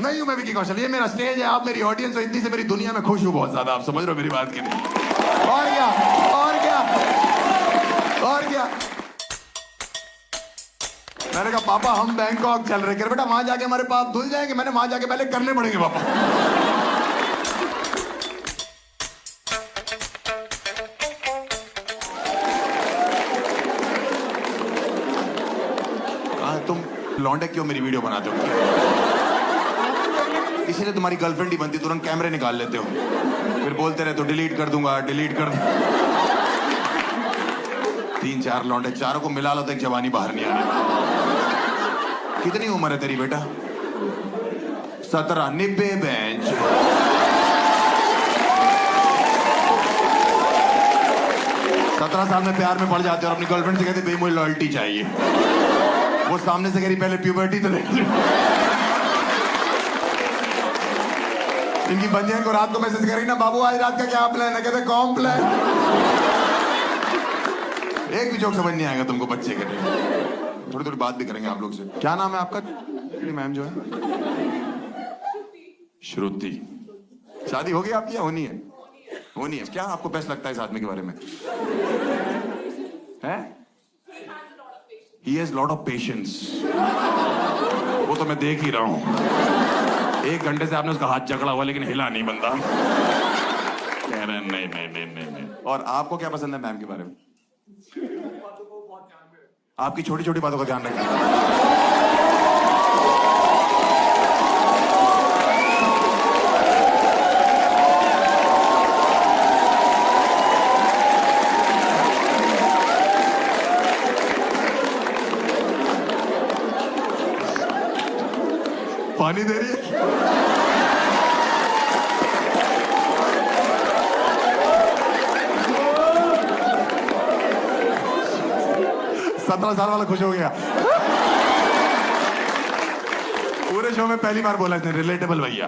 मैं ही हूं, मैं विकी कौशल, ये मेरा स्टेज है, आप मेरी ऑडियंस हो, इतनी से मेरी दुनिया में खुश हूं बहुत ज्यादा, आप समझ रहे हो मेरी बात की नहीं? और क्या, और क्या, और क्या। मैंने कहा पापा हम बैंकॉक चल रहे, कह बेटा वहां जाके हमारे पाप धुल जाएंगे। मैंने वहां जाके पहले करने पड़ेंगे पापा। तुम लौंडे क्यों मेरी वीडियो बनाते हो? इसीलिए तुम्हारी गर्लफ्रेंड ही बनती, तुरंत कैमरे निकाल लेते हो, फिर बोलते रहते हो डिलीट कर दूंगा, डिलीट कर दूंगा। 3-4 लौंडे, चारों को मिला लो तो एक जवानी बाहर नहीं आनी। कितनी उम्र है तेरी बेटा? 17, 90 बेंच। 17 साल में प्यार में पड़ जाते हो और अपनी गर्लफ्रेंड से कहते भाई मुझे लॉयल्टी चाहिए। वो सामने से कह रही पहले प्यूबर्टी तो नहीं। इनकी बंदियां को रात को मैसेज करेगी ना, बाबू आज रात का क्या प्लान है? कहते कौन प्लान? एक भी जोक समझ नहीं आएगा तुमको बच्चे के लिए। थोड़ी थोड़ी बात भी करेंगे आप लोग से। क्या नाम है आपका? मैम जो है श्रुति। शादी हो गई आपकी या होनी है? होनी है। क्या आपको बेस्ट लगता है इस आदमी के बारे में? है He has lot of patience. वो तो मैं देख ही रहा हूं। 1 घंटे से आपने उसका हाथ जकड़ा हुआ लेकिन हिला नहीं बंदा। कह रहे नहीं। और आपको क्या पसंद है मैम के बारे में? आपकी छोटी छोटी बातों का ध्यान रखना। पानी दे रही है। 17 साल वाला खुश हो गया। पूरे शो में पहली बार बोला इसने रिलेटेबल भैया।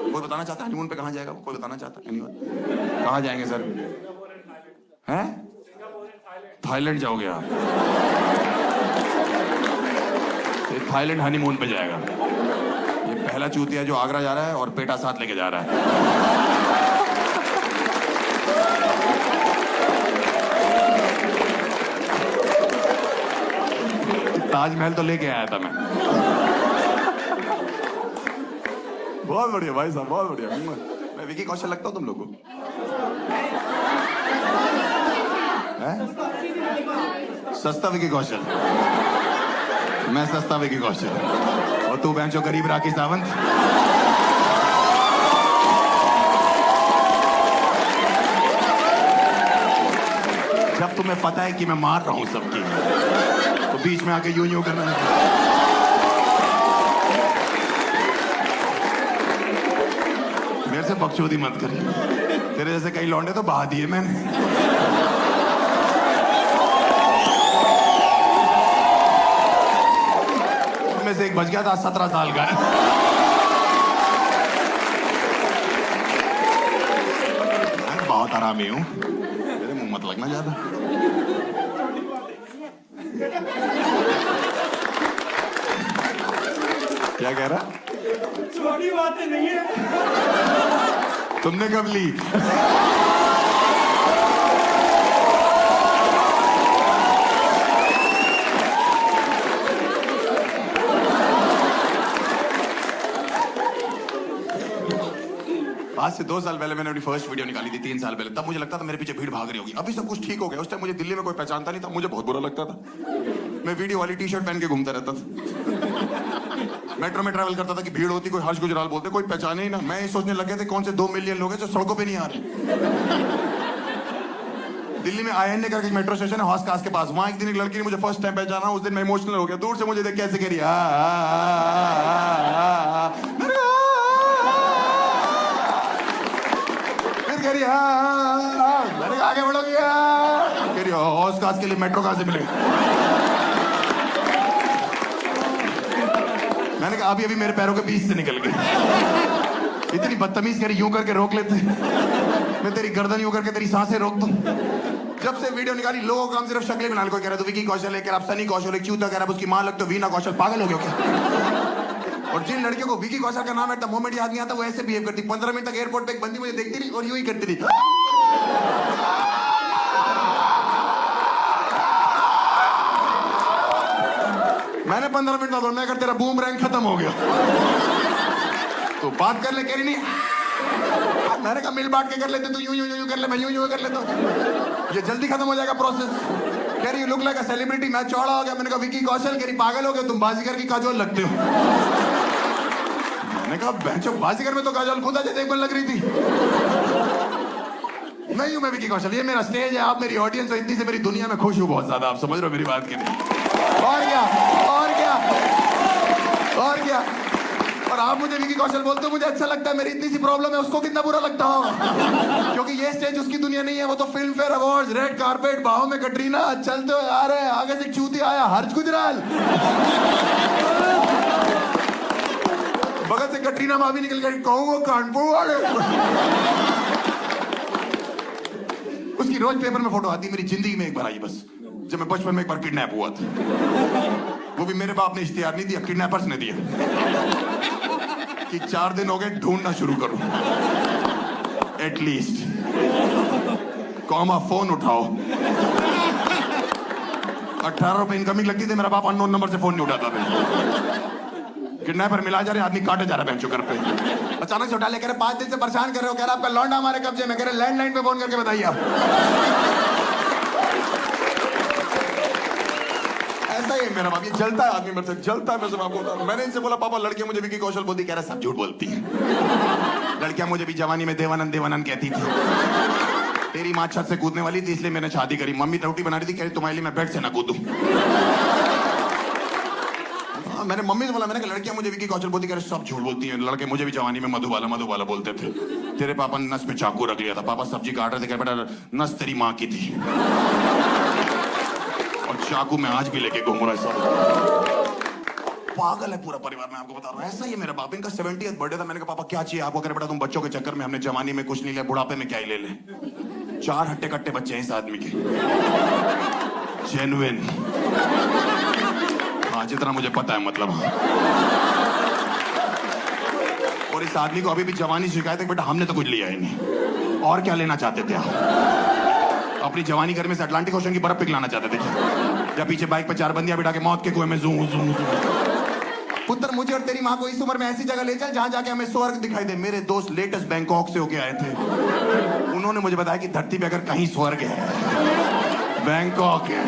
कोई बताना चाहता है हनीमून पे कहां जाएगा? कोई बताना चाहता है? कहां जाएंगे सर? हैं? थाईलैंड जाओगे आप? थाईलैंड हनीमून पे जाएगा। ये पहला चूतिया जो आगरा जा रहा है और पेटा साथ लेके जा रहा है। ताजमहल तो लेके आया था मैं। बहुत बढ़िया भाई साहब, बहुत बढ़िया। मैं विकी कौशल लगता हूँ तुम लोगों को? सस्ता विकी कौशल। मैं सस्ता विकी कौशल और तू बेंचो गरीब राखी सावंत। जब तुम्हें पता है कि मैं मार रहा हूं सबकी, तो बीच में आके यूं करना है। मेरे से बकचोदी मत कर। तेरे जैसे कई लौंडे तो बहा दिए मैंने। से एक बच गया था 17 साल का। मैं बहुत आरामी हूं, मेरे मुंह मत लगना ज्यादा। क्या कह रहा? छोटी बातें नहीं है। तुमने कब ली? आज से 2 साल पहले मैंने अपनी फर्स्ट वीडियो निकाली थी, 3 साल पहले। तब मुझे लगता था मेरे पीछे भीड़ भाग रही होगी। अभी सब कुछ ठीक हो गया। उस टाइम मुझे दिल्ली में कोई पहचानता नहीं था, मुझे बहुत बुरा लगता था। मैं वीडियो वाली टी-शर्ट पहन के घूमता रहता था। मेट्रो में ट्रैवल करता था कि भीड़ होती, कोई हर्ष गुजराल बोलते, कोई पहचाने ही ना। मैं ये सोचने लग गया था कौन से 2 मिलियन लोग हैं जो सड़कों पे नहीं आ रहे। दिल्ली में INA करके एक मेट्रो स्टेशन है हौस खास के पास। वहां एक दिन एक लड़की ने मुझे फर्स्ट टाइम पहचाना। उस दिन मैं इमोशनल हो गया। दूर से मुझे देख कैसे कह रही मैंने आगे बढ़ोगी कह रही हौस खास के लिए मेट्रो कहां से मिले? मैंने कहा अभी अभी मेरे पैरों के बीच से निकल गई। इतनी बदतमीज कह रही यूं करके रोक लेते, मैं तेरी गर्दन यूं करके तेरी सांसें रोक दूं। जब से वीडियो निकाली लोगों का हम सिर्फ शक्लें बनाने को कह रहे, तो विकी कौशल है, कह रहा सनी कौशल है, क्यों था कह रहा उसकी मां लगता वीना कौशल, पागल हो गया क्या? और जिन लड़कियों को विकी कौशल का नाम है मोमेंट याद नहीं आता वो ऐसे बिहेव करती। 15 मिनट तक एयरपोर्ट पे एक बंदी मुझे देखती रही और यूं ही करती थी। मैंने 15 मिनट बाद मैं कर तेरा बूम रैंक खत्म हो गया तो बात कर ले, कह रही नहीं। मैंने कहा मिल बांट के कर लेते, तू यूं यूं यूं कर ले, मैं यूं यूं कर लेता हूं, ये जल्दी खत्म हो जाएगा प्रोसेस। कह रही लुक लाइक अ सेलिब्रिटी, मैं चौड़ा हो गया। मैंने कहा विकी कौशल, कह रही पागल हो गए तुम, बाजीगर की काजोल लगते हो। मैंने कहा बेंचो बाजीगर में तो काजोल खुद अजय देवगन लग रही थी। नहीं हूं मैं विकी कौशल, ये मेरा स्टेज है, आप मेरी ऑडियंस हो, इतनी से मेरी दुनिया में खुश हूं बहुत ज्यादा, आप समझ रहे हो मेरी बात की नहीं? और क्या और क्या और क्या। और आप मुझे विकी कौशल बोलते हो, मुझे अच्छा लगता है। मेरी इतनी सी प्रॉब्लम है, उसको कितना बुरा लगता हो, क्योंकि ये स्टेज उसकी दुनिया नहीं है। वो तो film fair awards, red carpet, बाहों में कटरीना, चलते हुए आ रहे हैं, आगे से चूती आया हर्ष गुजराल, बगल से कटरीना माँ भी निकल गई, कहूँ कानपुर वाले। उसकी रोज पेपर में फोटो आती, मेरी जिंदगी में एक बार आई बस, जब मैं बचपन में एक बार किडनैप हुआ था। वो भी मेरे बाप ने इख्तियार नहीं दिया, किडनैपर्स ने दिया कि 4 दिन हो गए ढूंढना शुरू करो एटलीस्ट, कॉमा फोन उठाओ। 18 रुपए इनकमिंग लगती थी, मेरा बाप अननोन नंबर से फोन नहीं उठाता था। किडनैपर मिला जा रहे, आदमी काटे जा रहा बेंचो घर पे। अचानक से उठा ले, कह रहे 5 दिन से परेशान कर रहे हो, कह रहा आपका लौंडा हमारे कब्जे में, कह रहे लैंडलाइन पे फोन करके बताइए आप। ऐसा ही मेरा बाप, ये जलता है आदमी मेरे से, जलता है। मैं सब आपको बता रहा हूं। मैंने इनसे बोला पापा लड़कियां मुझे विकी कौशल बोलती, कह रहा सब झूठ बोलती है। लड़कियां मुझे भी जवानी में देवानंद देवानंद कहती थी। तेरी माँ छत से कूदने वाली थी इसलिए मैंने शादी करी। मम्मी रोटी बना रही थी, कह रही तुम्हारे लिए मैं बेड से ना कूदूं। मैंने मम्मी से बोला, मैंने कहा लड़कियां मुझे विकी कौशल बोलती, कह रहे सब झूठ बोलती हैं। लड़के मुझे भी जवानी में मधुबाला मधुबाला बोलते थे। तेरे पापा ने नस पे चाकू रख लिया था, पापा सब्जी काट रहे थे, कह बेटा नस तेरी माँ की थी, और चाकू मैं आज भी लेके घूम रहा है। सब पागल है पूरा परिवार, मैं आपको बता रहा हूँ। ऐसा ही है मेरा बाप। इनका 70th बर्थडे था, मैंने कहा पापा क्या चाहिए आपको? कह बेटा तुम बच्चों के चक्कर में हमने जवानी में कुछ नहीं लिया, बुढ़ापे में क्या ही ले ले। 4 हट्टे कट्टे बच्चे हैं इस आदमी के, जेन्युइन। हाँ जितना मुझे पता है मतलब। और इस आदमी को अभी भी जवानी शिकायत है, बेटा हमने तो कुछ लिया ही नहीं, और क्या लेना चाहते थे आप? अपनी जवानी घर में से अटलांटिक ओशन की बर्फ पिघलाना चाहते थे, या पीछे बाइक पे 4 बंदियां बिठा के मौत के कुएं में जूं जूं जूं। पुत्र मुझे और तेरी माँ को इस उम्र में ऐसी जगह ले चल जहां जाके हमें स्वर्ग दिखाई दे। मेरे दोस्त लेटेस्ट बैंकॉक से होके आए थे, उन्होंने मुझे बताया कि धरती पे अगर कहीं स्वर्ग है बैंकॉक है।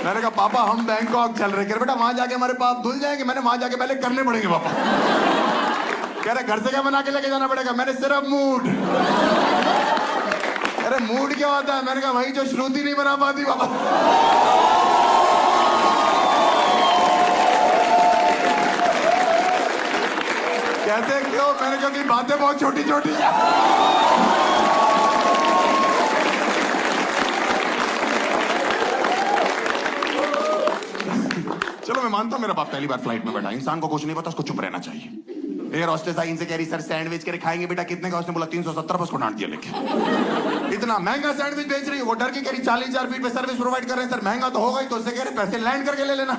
मैंने कहा पापा हम बैंकॉक चल रहे। कह रहे बेटा वहां जाके हमारे पाप धुल जाएंगे। मैंने वहां जाके पहले करने पड़ेंगे पापा। कह रहे घर से क्या बना के लेके जाना पड़ेगा? मैंने सिर्फ मूड। अरे मूड क्या होता है? मैंने कहा वही जो श्रुति नहीं बना पाती पापा। कहते क्यों? मैंने कहा कि बातें बहुत छोटी छोटी है। चलो मैं मानता हूं मेरा बाप पहली बार फ्लाइट में बैठा, इंसान को कुछ नहीं पता, उसको चुप रहना चाहिए। एयर हॉस्टेस आई, इनसे कह रही सर सैंडविच करे खाएंगे बेटा, कितने का? उसने बोला 370, पर उसको डांट दिया लेके। इतना महंगा सैंडविच बेच रही है, वो डर के कह रही 40,000 फीट पे सर्विस प्रोवाइड कर रहे हैं सर, महंगा तो होगा ही। तो उससे कह रहे पैसे लैंड करके ले लेना,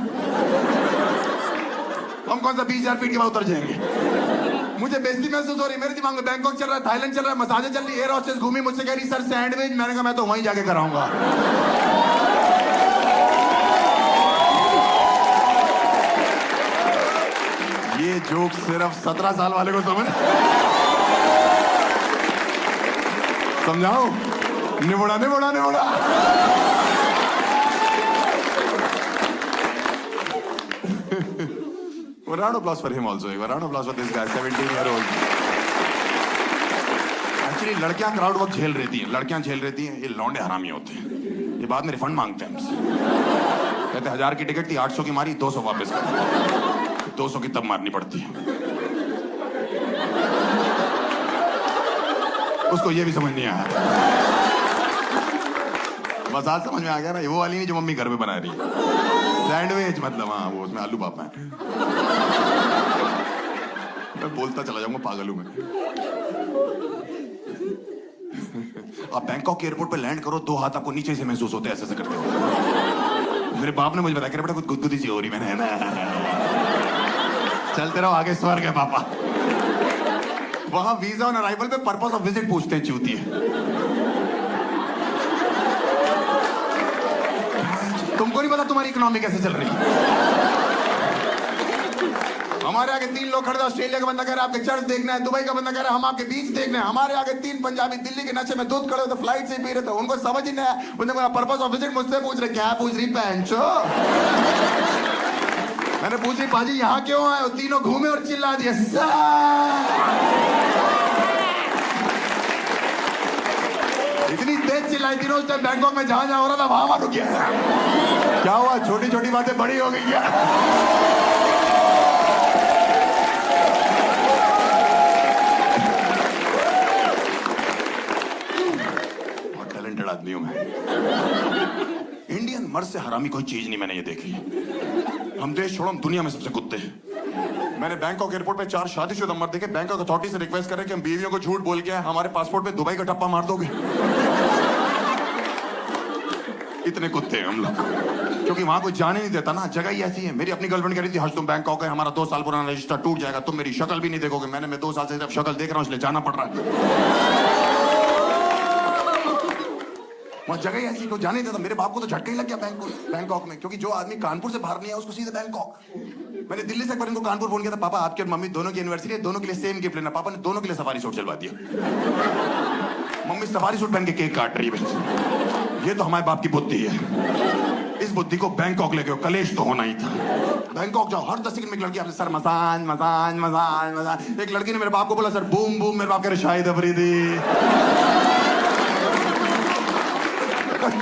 हम कौन सा 20,000 फीट के बाद उतर जाएंगे। मुझे बेइज्जती महसूस हो रही, मेरे दिमाग में बैंकॉक चल रहा है, थाईलैंड चल रहा है, मसाजें चल रही। एयर हॉस्टेस घूमी, मुझसे कह रही सर सैंडविच। मैंने कहा मैं तो वहीं जाके कराऊंगा। ये जोक सिर्फ 17 साल वाले को समझाओ। निबड़ा निबड़ा निबड़ा। round of applause for him also. A round of applause for this guy, 17-year-old. Actually, लड़कियां क्राउड वर्क झेल रहती हैं, लड़कियां झेल रहती हैं, ये लौंडे हरामी होते हैं। ये बाद में रिफंड मांगते हैं हमसे, कहते 1000 की टिकट थी, 800 की मारी, 200 वापस कर। 200 की तब मारनी पड़ती है। उसको ये भी समझ नहीं आया। बस आज समझ में आ गया ना, वो वाली नहीं जो मम्मी घर में बना रही है सैंडविच, मतलब हाँ वो उसमें आलू पापा है। मैं बोलता चला जाऊंगा, पागल हूं मैं। आप बैंकॉक के एयरपोर्ट पे लैंड करो, 2 हाथ आपको नीचे से महसूस होते हैं, ऐसे करते हो। मेरे बाप ने मुझे बताया, बेटा कुछ गुदगुदी सी हो रही। मैंने ना चलते रहो आगे, स्वर्ग है पापा। वहां वीजा ऑन अराइवल पे पर्पस ऑफ विजिट पूछते हैं, चूती है। तुमको नहीं पता तुम्हारी इकोनॉमी कैसे चल रही है। हमारे आगे 3 लोग खड़े थे, ऑस्ट्रेलिया का बंदा कह रहा है आपके चर्च देखना है, दुबई का बंदा कह रहा है हम आपके बीच देखना है। हमारे आगे 3 पंजाबी दिल्ली के नशे में दूध खड़े होते, फ्लाइट से पी रहे थे, उनको समझ ही नहीं आया। उन्होंने बोला पर्पस ऑफ विजिट, मुझसे पूछ रहे क्या पूछ रही पैंचो। मैंने पूछी पाजी यहाँ क्यों आए, वो तीनों घूमे और चिल्ला दिए इतनी तेज चिल्लाई तीनों। उस टाइम बैंकॉक में जहां हो रहा था वहां रुक गया। क्या हुआ, छोटी छोटी बातें बड़ी हो गई क्या? आदमी हूं मैं। इंडियन मर्द से हरामी कोई चीज नहीं मैंने ये देखी। हम देश छोड़ो, हम दुनिया में सबसे कुत्ते हैं। मैंने बैंकॉक एयरपोर्ट पे 4 शादीशुदा मर्द देखे, बैंकॉक अथॉरिटी से रिक्वेस्ट कर रहे कि हम बीवियों को झूठ बोल के आए, हमारे पासपोर्ट पे दुबई का टप्पा मार दोगे। इतने कुत्ते हैं हम लोग, क्योंकि वहां कोई जाने नहीं देता ना, जगह ही ऐसी है। मेरी अपनी गर्लफ्रेंड कह रही थी हज तुम बैंकॉक है, हमारा 2 साल पुराना रजिस्टर टूट जाएगा, तुम मेरी शक्ल भी नहीं देखोगे। मैं 2 साल से सिर्फ शक्ल देख रहा हूं, इसलिए जाना पड़ रहा है। वहाँ जगह ही ऐसी, कोई जाने नहीं देता। मेरे बाप को तो झटका ही लग गया बैंकॉक में, क्योंकि जो आदमी कानपुर से बाहर नहीं आया उसको सीधे बैंकॉक। मैंने दिल्ली से एक बार इनको कानपुर फोन किया था, पापा आपके और मम्मी दोनों की एनिवर्सरी है, दोनों के लिए सेम गिफ्ट लेना। पापा ने दोनों के लिए सफारी सूट चलवा दिया। मम्मी सफारी सूट पहन के केक काट रही है। ये तो हमारे बाप की बुद्धि है। इस बुद्धि को बैंकॉक लेके कलेश तो होना ही था। बैंकॉक जाओ, हर 10 सेकंड में एक लड़की आपसे sir massage massage massage massage. एक लड़की ने मेरे बाप को बोला सर बूम बूम, मेरे बाप कह रहे शाहिद अफरीदी।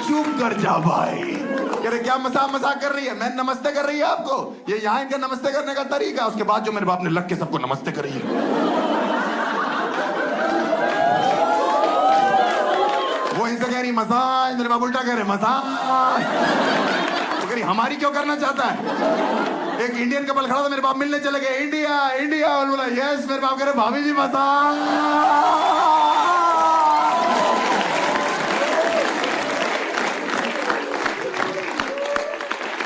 चुप कर जा भाई। कह रहे क्या मजाक कर रही है, मैं नमस्ते कर रही है आपको, ये यहाँ इनका नमस्ते करने का तरीका। उसके बाद जो मेरे बाप ने लग के सबको नमस्ते करी है। वो इनसे कह रही मसाज, मेरे बाप उल्टा कह रहे मसाज। तो कह रही हमारी क्यों करना चाहता है। एक इंडियन कपल खड़ा था, मेरे बाप मिलने चले गए, इंडिया इंडिया बोला यस। मेरे बाप कह रहे भाभी जी मसाज।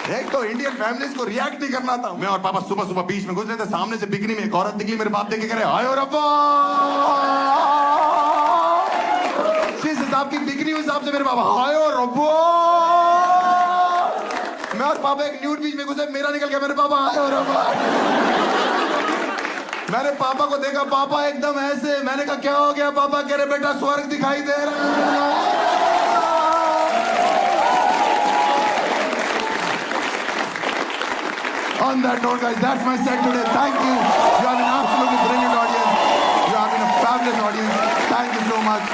एक तो इंडियन फैमिलीज को रिएक्ट नहीं करना था। मैं और पापा सुबह सुबह बीच में घुस रहे थे, सामने से बिकनी में एक औरत निकली, मेरे बाप देखे करे हाय और अब्बा। जिस हिसाब की बिकनी उस हिसाब से मेरे पापा हाय और अब्बा। मैं और पापा एक न्यूड बीच में घुसे, मेरा निकल गया, मेरे पापा हाय और अब्बा। मैंने पापा को देखा, पापा एकदम ऐसे। मैंने कहा क्या हो गया पापा? कह रहे बेटा स्वर्ग दिखाई दे रहा है। On that note, guys, that's my set today. Thank you. You have been absolutely brilliant audience. You have been a fabulous audience. Thank you so much.